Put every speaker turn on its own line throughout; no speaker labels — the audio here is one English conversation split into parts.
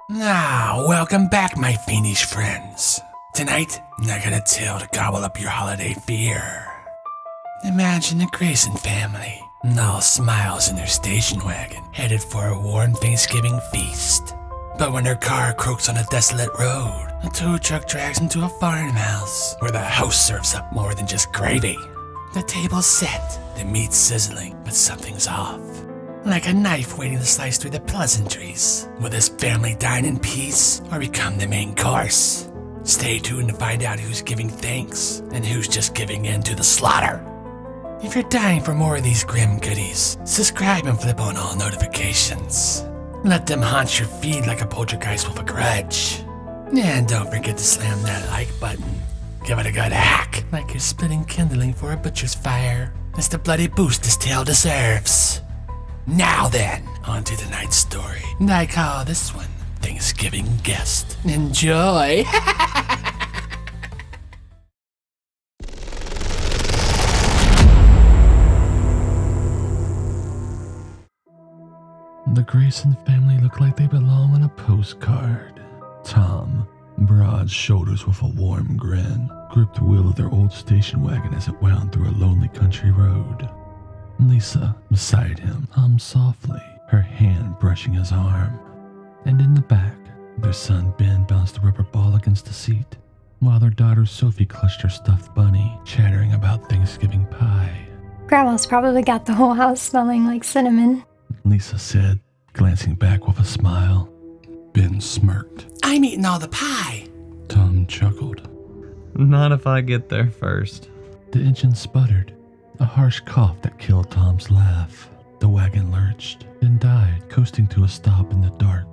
Welcome back, my fiendish friends. Tonight, I got a tale to gobble up your holiday fear. Imagine the Grayson family, all smiles in their station wagon, headed for a warm Thanksgiving feast. But when their car croaks on a desolate road, a tow truck drags them to a farmhouse, where the host serves up more than just gravy. The table's set, the meat's sizzling, but something's off. Like a knife waiting to slice through the pleasantries. Will this family dine in peace or become the main course? Stay tuned to find out who's giving thanks and who's just giving in to the slaughter. If you're dying for more of these grim goodies, subscribe and flip on all notifications. Let them haunt your feed like a poltergeist with a grudge. And don't forget to slam that like button. Give it a good hack, like you're splitting kindling for a butcher's fire. It's the bloody boost this tale deserves. Now then, on to tonight's story. And I call this one Thanksgiving Guest. Enjoy! The Grayson family looked like they belong on a postcard. Tom, broad shoulders with a warm grin, gripped the wheel of their old station wagon as it wound through a lonely country road. Lisa, beside him, hummed softly, her hand brushing his arm. And in the back, their son Ben bounced a rubber ball against the seat, while their daughter Sophie clutched her stuffed bunny, chattering about Thanksgiving pie.
Grandma's probably got the whole house smelling like cinnamon,
Lisa said, glancing back with a smile. Ben smirked. I'm eating all the pie. Tom chuckled.
Not if I get there first.
The engine sputtered, a harsh cough that killed Tom's laugh. The wagon lurched, then died, coasting to a stop in the dark.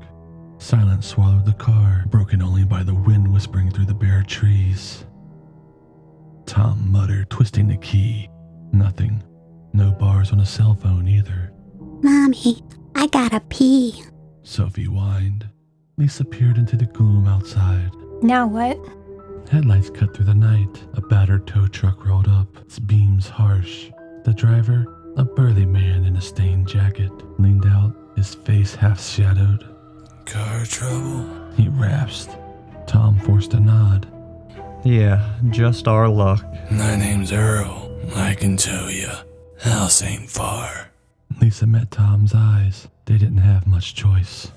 Silence swallowed the car, broken only by the wind whispering through the bare trees. Tom muttered, twisting the key. Nothing. No bars on a cell phone either.
Mommy, I gotta pee.
Sophie whined. Lisa peered into the gloom outside.
Now what?
Headlights cut through the night. A battered tow truck rolled up, its beams harsh. The driver, a burly man in a stained jacket, leaned out, his face half-shadowed. Car trouble? He rasped. Tom forced a nod.
Yeah, just our luck.
My name's Earl. I can tell you, house ain't far. Lisa met Tom's eyes. They didn't have much choice.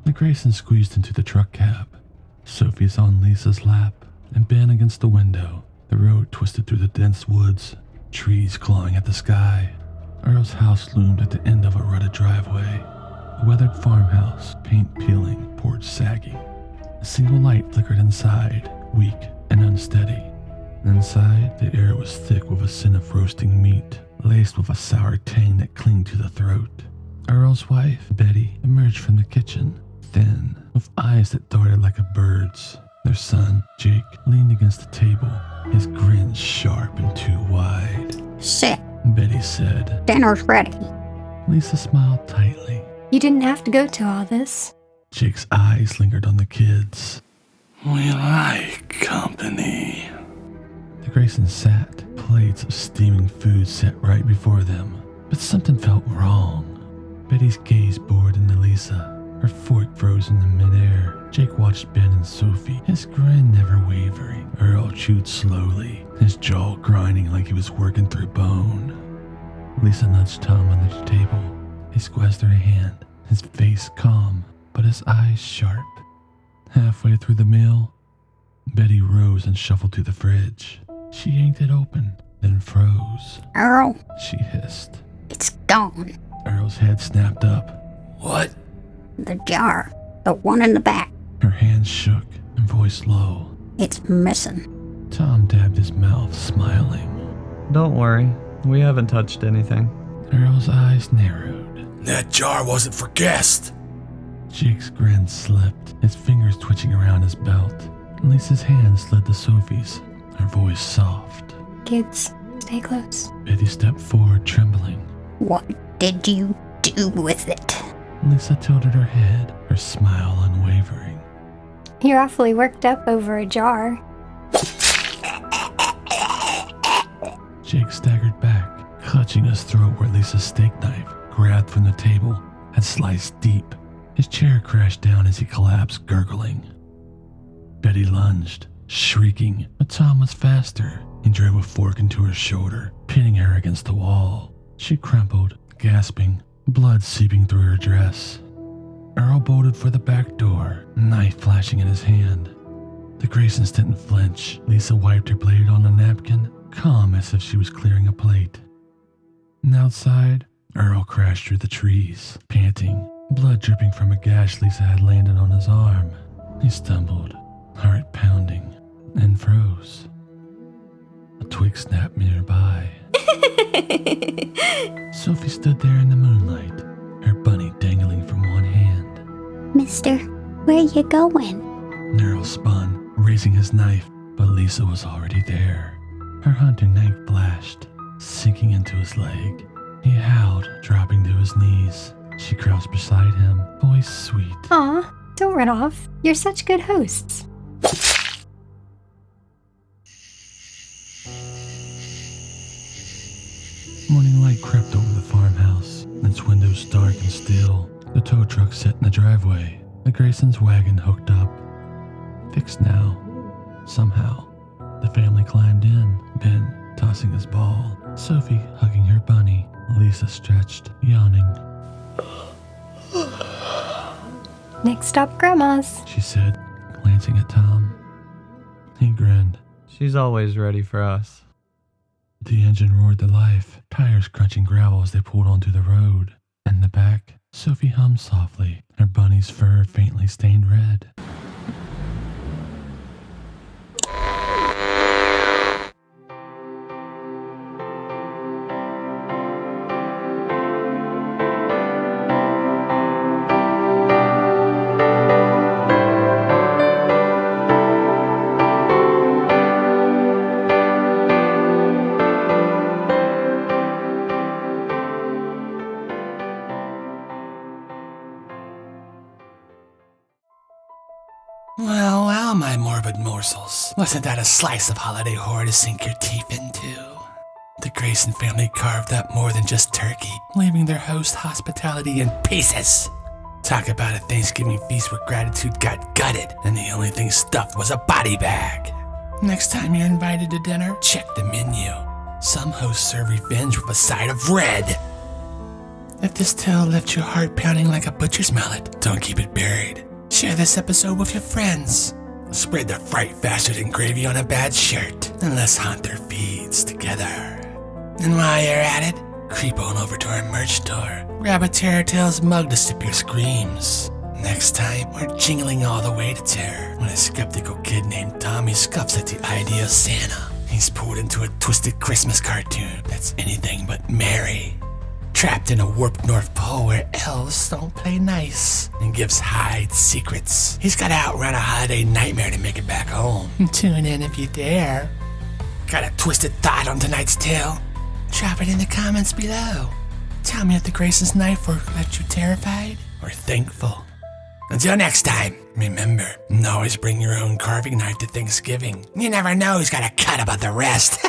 The Graysons squeezed into the truck cab. Sophie's on Lisa's lap, and Ben against the window. The road twisted through the dense woods, trees clawing at the sky. Earl's house loomed at the end of a rutted driveway. A weathered farmhouse, paint peeling, porch sagging. A single light flickered inside, weak and unsteady. Inside, the air was thick with a scent of roasting meat, laced with a sour tang that clinged to the throat. Earl's wife, Betty, emerged from the kitchen, thin, with eyes that darted like a bird's. Their son, Jake, leaned against the table, his grin sharp and too wide.
Sit.
Betty said.
Dinner's ready.
Lisa smiled tightly.
You didn't have to go to all this.
Jake's eyes lingered on the kids. We like company. The Graysons sat, plates of steaming food set right before them, but something felt wrong. Betty's gaze bored into Lisa, her fork frozen in midair. Jake watched Ben and Sophie, his grin never wavering. Earl chewed slowly, his jaw grinding like he was working through bone. Lisa nudged Tom under the table. He squeezed her hand, his face calm, but his eyes sharp. Halfway through the meal, Betty rose and shuffled to the fridge. She yanked it open, then froze.
Earl,
She hissed.
it's gone.
Earl's head snapped up. What?
The jar. The one in the back.
Her hands shook and voice low.
It's missing.
Tom dabbed his mouth, smiling.
Don't worry, we haven't touched anything.
Earl's eyes narrowed. That jar wasn't for guests. Jake's grin slipped, his fingers twitching around his belt. Lisa's hand slid to Sophie's, her voice soft.
Kids, stay close.
Betty stepped forward, trembling.
What did you do with it?
Lisa tilted her head, her smile unwavering.
You're awfully worked up over a jar.
Jake staggered back, clutching his throat where Lisa's steak knife, grabbed from the table, had sliced deep. His chair crashed down as he collapsed, gurgling. Betty lunged, shrieking, but Tom was faster. He drove a fork into her shoulder, pinning her against the wall. She crumpled, gasping, blood seeping through her dress. Earl bolted for the back door, knife flashing in his hand. The Graysons didn't flinch. Lisa wiped her blade on a napkin, calm as if she was clearing a plate. And outside, Earl crashed through the trees, panting, blood dripping from a gash Lisa had landed on his arm. He stumbled, heart pounding, and froze. A twig snapped nearby. Sophie stood there in the moonlight, her bunny dangling from one hand.
Mister, where you going?
Earl spun, raising his knife, but Lisa was already there. Her hunting knife flashed, sinking into his leg. He howled, dropping to his knees. She crouched beside him, voice sweet.
Aw, don't run off. You're such good hosts.
Morning light crept over the farmhouse, its windows dark and still. The tow truck sat in the driveway, the Grayson's wagon hooked up. Fixed now. Somehow, the family climbed in, Ben tossing his ball, Sophie hugging her bunny, Lisa stretched, yawning.
Next stop, Grandma's.
She said, glancing at Tom. He grinned.
She's always ready for us.
The engine roared to life, tires crunching gravel as they pulled onto the road. In the back, Sophie hummed softly, her bunny's fur faintly stained red. Well, my morbid morsels. Wasn't that a slice of holiday horror to sink your teeth into? The Grayson family carved up more than just turkey, leaving their host hospitality in pieces. Talk about a Thanksgiving feast where gratitude got gutted, and the only thing stuffed was a body bag. Next time you're invited to dinner, check the menu. Some hosts serve revenge with a side of red. If this tale left your heart pounding like a butcher's mallet, don't keep it buried. Share this episode with your friends. Spread the fright faster than gravy on a bad shirt, and let's haunt their feeds together. And while you're at it, creep on over to our merch store. Grab a TerrorTales mug to sip your screams. Next time, we're jingling all the way to terror when a skeptical kid named Tommy scuffs at the idea of Santa. He's pulled into a twisted Christmas cartoon that's anything but merry. Trapped in a warped North Pole where elves don't play nice and gifts hide secrets. He's got to outrun a holiday nightmare to make it back home. Tune in if you dare. Got a twisted thought on tonight's tale? Drop it in the comments below. Tell me if the Grayson's knife work left you terrified or thankful. Until next time, remember, always bring your own carving knife to Thanksgiving. You never know who's got a cut about the rest.